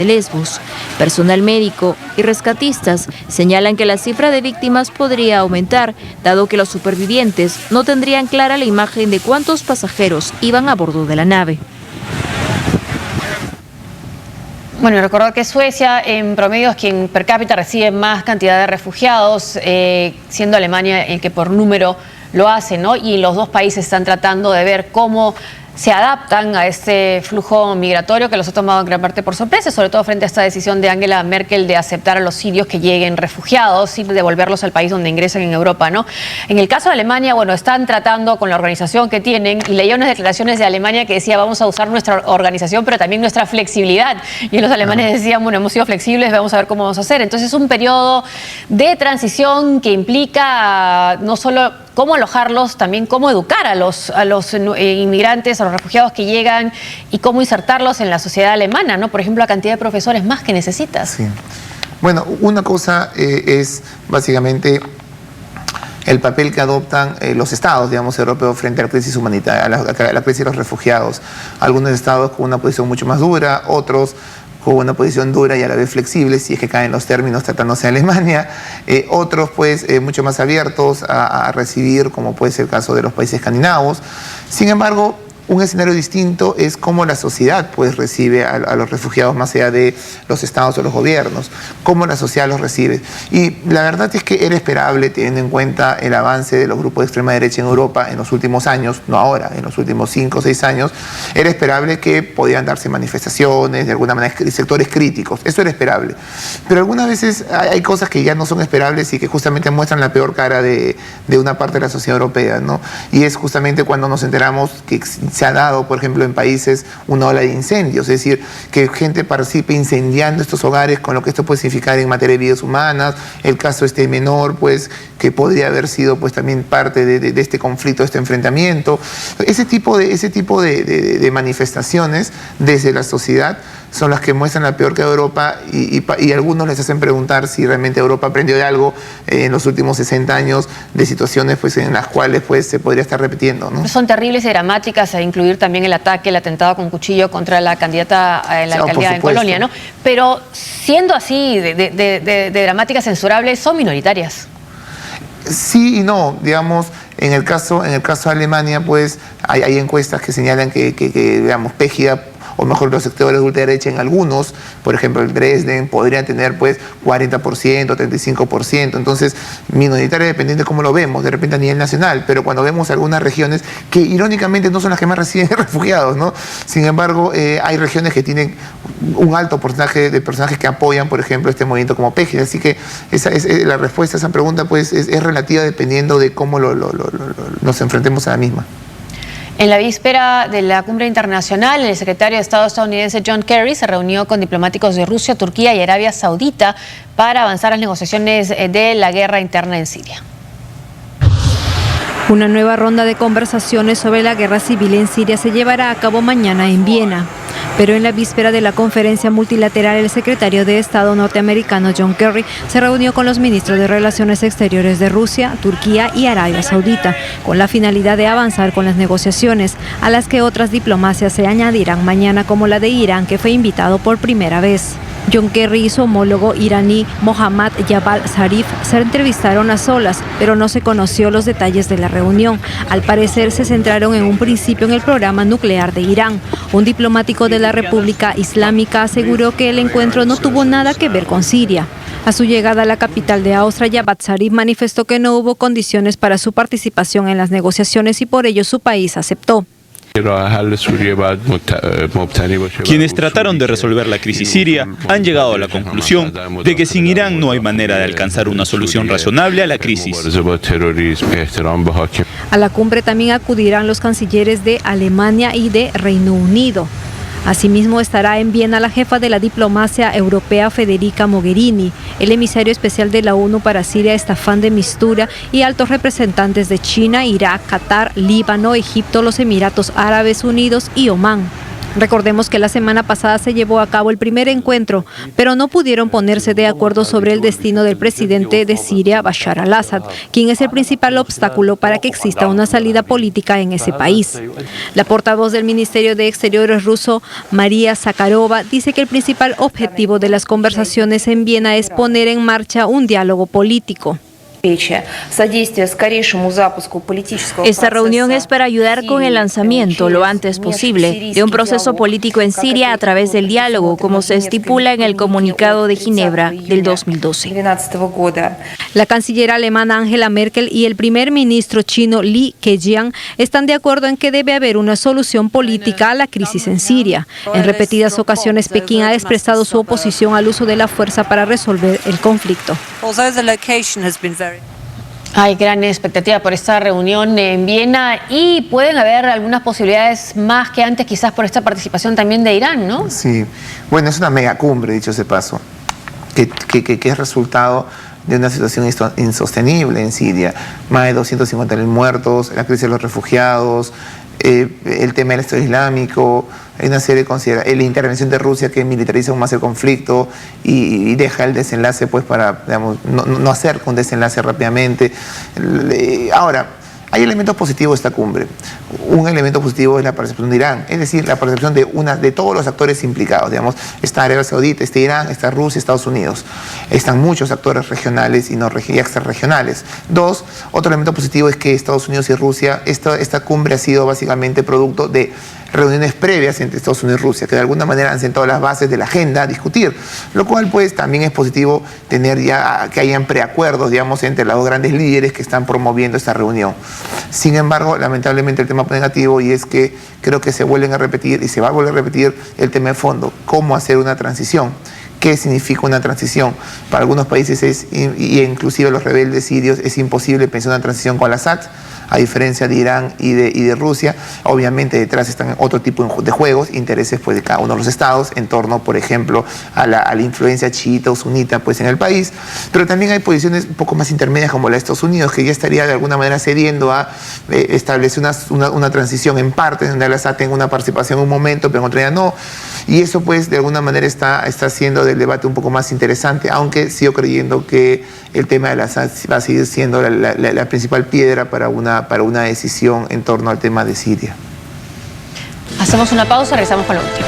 de Lesbos. Personal médico y rescatistas señalan que la cifra de víctimas podría aumentar, dado que los supervivientes no tendrían clara la imagen de cuántos pasajeros iban a bordo de la nave. Bueno, recordar que Suecia en promedio es quien per cápita recibe más cantidad de refugiados, siendo Alemania el que por número lo hace, ¿no? Y los dos países están tratando de ver cómo se adaptan a este flujo migratorio que los ha tomado en gran parte por sorpresa, sobre todo frente a esta decisión de Angela Merkel de aceptar a los sirios que lleguen refugiados y devolverlos al país donde ingresen en Europa, ¿no? En el caso de Alemania, bueno, están tratando con la organización que tienen, y leía unas declaraciones de Alemania que decía vamos a usar nuestra organización, pero también nuestra flexibilidad. Y los alemanes decían, bueno, hemos sido flexibles, vamos a ver cómo vamos a hacer. Entonces es un periodo de transición que implica no solo cómo alojarlos, también cómo educar a los inmigrantes, a los refugiados que llegan y cómo insertarlos en la sociedad alemana, ¿no? Por ejemplo, la cantidad de profesores más que necesitas. Sí. Bueno, una cosa es básicamente el papel que adoptan los estados, digamos, europeos frente a la crisis humanitaria, a la crisis de los refugiados. Algunos estados con una posición mucho más dura, otros con una posición dura y a la vez flexible, si es que caen los términos tratándose de Alemania, otros pues mucho más abiertos a recibir, como puede ser el caso de los países escandinavos. Sin embargo, un escenario distinto es cómo la sociedad pues recibe a los refugiados más allá de los estados o los gobiernos, cómo la sociedad los recibe. Y la verdad es que era esperable, teniendo en cuenta el avance de los grupos de extrema derecha en Europa en los últimos años, no ahora, en los últimos 5 o 6 años, era esperable que podían darse manifestaciones, de alguna manera sectores críticos, eso era esperable. Pero algunas veces hay cosas que ya no son esperables y que justamente muestran la peor cara de una parte de la sociedad europea, ¿no? Y es justamente cuando nos enteramos que se ha dado, por ejemplo, en países una ola de incendios, es decir, que gente participe incendiando estos hogares, con lo que esto puede significar en materia de vidas humanas, el caso menor, pues, que podría haber sido pues también parte de este conflicto, de este enfrentamiento. Ese tipo de manifestaciones desde la sociedad son las que muestran la peor cara de Europa y algunos les hacen preguntar si realmente Europa aprendió de algo en los últimos 60 años de situaciones pues, en las cuales pues, se podría estar repitiendo, ¿no? Son terribles y dramáticas, a incluir también el atentado con cuchillo contra la candidata a la alcaldía en Colonia, ¿no? Pero siendo así de dramáticas, censurables, son minoritarias. Sí y no, digamos, en el caso de Alemania, pues hay encuestas que señalan que digamos, Pegida, o mejor los sectores de ultraderecha en algunos, por ejemplo el Dresden, podrían tener pues 40%, 35%, entonces minoritaria dependiendo de cómo lo vemos, de repente a nivel nacional, pero cuando vemos algunas regiones que irónicamente no son las que más reciben refugiados, ¿no? Sin embargo, hay regiones que tienen un alto porcentaje de personajes que apoyan, por ejemplo, este movimiento como Pegida, así que la respuesta a esa pregunta pues es relativa dependiendo de cómo nos enfrentemos a la misma. En la víspera de la cumbre internacional, el secretario de Estado estadounidense John Kerry se reunió con diplomáticos de Rusia, Turquía y Arabia Saudita para avanzar las negociaciones de la guerra interna en Siria. Una nueva ronda de conversaciones sobre la guerra civil en Siria se llevará a cabo mañana en Viena. Pero en la víspera de la conferencia multilateral, el secretario de Estado norteamericano John Kerry se reunió con los ministros de Relaciones Exteriores de Rusia, Turquía y Arabia Saudita, con la finalidad de avanzar con las negociaciones, a las que otras diplomacias se añadirán mañana, como la de Irán, que fue invitado por primera vez. John Kerry y su homólogo iraní Mohammad Javad Zarif se entrevistaron a solas, pero no se conoció los detalles de la reunión. Al parecer se centraron en un principio en el programa nuclear de Irán. Un diplomático de la República Islámica aseguró que el encuentro no tuvo nada que ver con Siria. A su llegada a la capital de Austria, Javad Zarif manifestó que no hubo condiciones para su participación en las negociaciones y por ello su país aceptó. Quienes trataron de resolver la crisis siria han llegado a la conclusión de que sin Irán no hay manera de alcanzar una solución razonable a la crisis. A la cumbre también acudirán los cancilleres de Alemania y de Reino Unido. Asimismo estará en Viena la jefa de la diplomacia europea Federica Mogherini, el emisario especial de la ONU para Siria Staffan de Mistura y altos representantes de China, Irak, Qatar, Líbano, Egipto, los Emiratos Árabes Unidos y Omán. Recordemos que la semana pasada se llevó a cabo el primer encuentro, pero no pudieron ponerse de acuerdo sobre el destino del presidente de Siria, Bashar al-Assad, quien es el principal obstáculo para que exista una salida política en ese país. La portavoz del Ministerio de Exteriores ruso, María Zakharova, dice que el principal objetivo de las conversaciones en Viena es poner en marcha un diálogo político. Esta reunión es para ayudar con el lanzamiento lo antes posible de un proceso político en Siria a través del diálogo, como se estipula en el comunicado de Ginebra del 2012. La canciller alemana Angela Merkel y el primer ministro chino Li Keqiang están de acuerdo en que debe haber una solución política a la crisis en Siria. En repetidas ocasiones, Pekín ha expresado su oposición al uso de la fuerza para resolver el conflicto. Hay gran expectativa por esta reunión en Viena y pueden haber algunas posibilidades más que antes, quizás por esta participación también de Irán, ¿no? Sí, bueno, es una megacumbre, dicho ese paso, que es resultado de una situación insostenible en Siria. Más de 250.000 muertos, la crisis de los refugiados, el tema del Estado Islámico, hay una serie de consideraciones, la intervención de Rusia que militariza aún más el conflicto y deja el desenlace pues para, digamos, no hacer un desenlace rápidamente. Ahora, hay elementos positivos de esta cumbre. Un elemento positivo es la percepción de Irán, es decir, la percepción de todos los actores implicados. Digamos, está Arabia Saudita, está Irán, está Rusia, Estados Unidos. Están muchos actores regionales y extrarregionales. Dos, otro elemento positivo es que Estados Unidos y Rusia, esta cumbre ha sido básicamente producto de reuniones previas entre Estados Unidos y Rusia, que de alguna manera han sentado las bases de la agenda a discutir, lo cual pues también es positivo tener ya que hayan preacuerdos, digamos, entre los dos grandes líderes que están promoviendo esta reunión. Sin embargo, lamentablemente el tema negativo, y es que creo que se vuelven a repetir y se va a volver a repetir el tema de fondo, cómo hacer una transición. ¿Qué significa una transición? Para algunos países y inclusive los rebeldes sirios es imposible pensar una transición con Assad, a diferencia de Irán y de Rusia. Obviamente detrás están otro tipo de juegos, intereses pues de cada uno de los estados en torno, por ejemplo, a la influencia chiita o sunita pues en el país, pero también hay posiciones un poco más intermedias como la de Estados Unidos, que ya estaría de alguna manera cediendo a establecer una transición en parte, donde Assad tenga una participación en un momento, pero en otro día no, y eso pues de alguna manera está haciendo del debate un poco más interesante, aunque sigo creyendo que el tema de Assad va a seguir siendo la principal piedra para una decisión en torno al tema de Siria. Hacemos una pausa, regresamos con lo último.